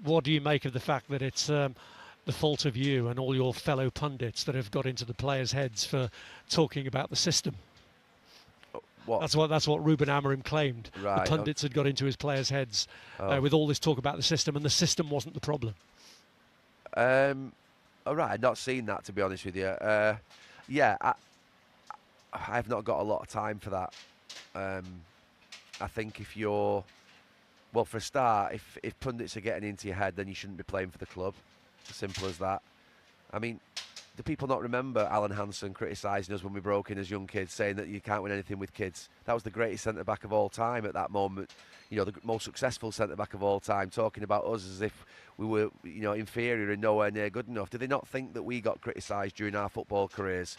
what do you make of the fact that it's the fault of you and all your fellow pundits that have got into the players' heads for talking about the system? What? That's what Ruben Amorim claimed. Right. The pundits had got into his players' heads with all this talk about the system, and the system wasn't the problem. All right, I've not seen that, to be honest with you. Yeah, I've not got a lot of time for that. I think if you're... Well, for a start, if pundits are getting into your head, then you shouldn't be playing for the club. As simple as that. I mean, do people not remember Alan Hansen criticising us when we broke in as young kids, saying that you can't win anything with kids? That was the greatest centre-back of all time at that moment. You know, the most successful centre-back of all time, talking about us as if we were, you know, inferior and nowhere near good enough. Do they not think that we got criticised during our football careers?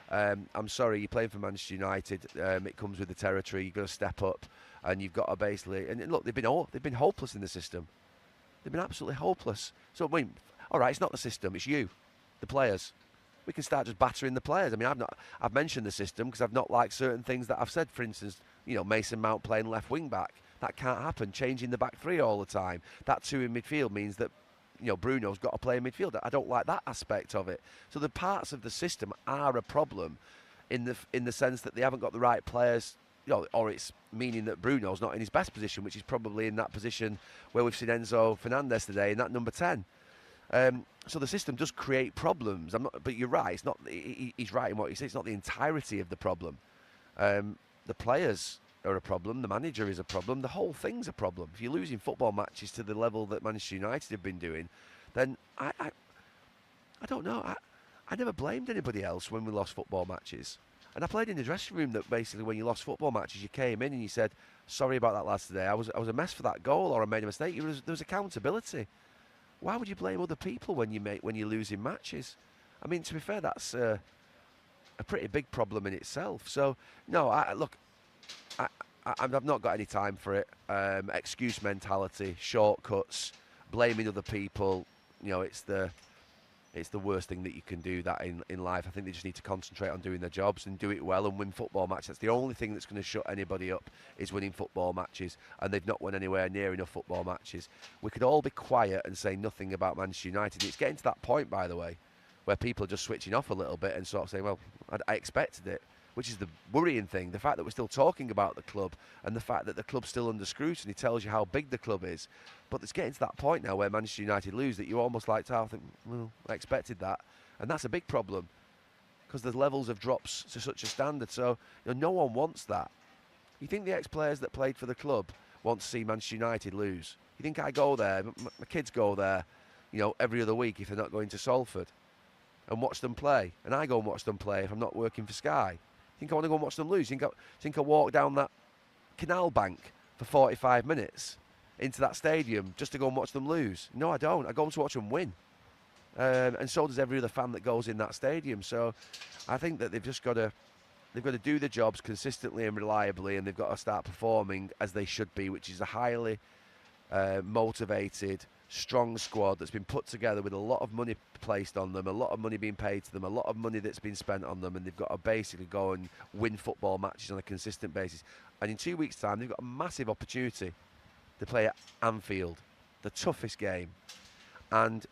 I'm sorry, you're playing for Manchester United. It comes with the territory. You've got to step up, and you've got to basically... And look, they've been hopeless in the system. They've been absolutely hopeless. So, I mean, all right, it's not the system, it's you, the players. We can start just battering the players. I mean, I've mentioned the system because I've not liked certain things that I've said. For instance, you know, Mason Mount playing left wing back. That can't happen. Changing the back three all the time. That two in midfield means that, you know, Bruno's got to play in midfield. I don't like that aspect of it. So the parts of the system are a problem in the sense that they haven't got the right players, you know, or it's meaning that Bruno's not in his best position, which is probably in that position where we've seen Enzo Fernandez today in that number 10. So the system does create problems. But you're right. It's not. He's right in what he says. It's not the entirety of the problem. The players are a problem. The manager is a problem. The whole thing's a problem. If you're losing football matches to the level that Manchester United have been doing, then I don't know. I never blamed anybody else when we lost football matches. And I played in the dressing room that basically when you lost football matches, you came in and you said, "Sorry about that last today. I was a mess for that goal, or I made a mistake." There was accountability. Why would you blame other people when you're losing matches? I mean, to be fair, that's a pretty big problem in itself. So, no, I've not got any time for it. Excuse mentality, shortcuts, blaming other people. You know, it's the worst thing that you can do that in life. I think they just need to concentrate on doing their jobs and do it well and win football matches. That's the only thing that's going to shut anybody up is winning football matches, and they've not won anywhere near enough football matches. We could all be quiet and say nothing about Manchester United. It's getting to that point, by the way, where people are just switching off a little bit and sort of saying, well, I expected it, which is the worrying thing. The fact that we're still talking about the club and the fact that the club's still under scrutiny tells you how big the club is. But it's getting to that point now where Manchester United lose that you almost like to think, well, I expected that. And that's a big problem because the levels of drops to such a standard. So, you know, no one wants that. You think the ex-players that played for the club want to see Manchester United lose? You think I go there, my kids go there, you know, every other week if they're not going to Salford and watch them play? And I go and watch them play if I'm not working for Sky. Think I want to go and watch them lose? Think I walk down that canal bank for 45 minutes into that stadium just to go and watch them lose? No, I don't. I go to watch them win. And so does every other fan that goes in that stadium. So I think that they've got to do the jobs consistently and reliably, and they've got to start performing as they should be, which is a highly motivated, strong squad that's been put together with a lot of money placed on them, a lot of money being paid to them, a lot of money that's been spent on them, and they've got to basically go and win football matches on a consistent basis. And in 2 weeks' time, they've got a massive opportunity to play at Anfield, the toughest game. And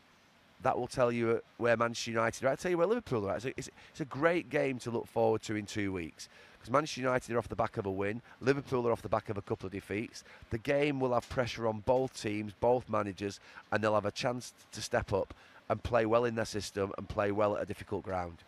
that will tell you where Manchester United are. I'll tell you where Liverpool are. It's a great game to look forward to in 2 weeks. Because Manchester United are off the back of a win. Liverpool are off the back of a couple of defeats. The game will have pressure on both teams, both managers, and they'll have a chance to step up and play well in their system and play well at a difficult ground.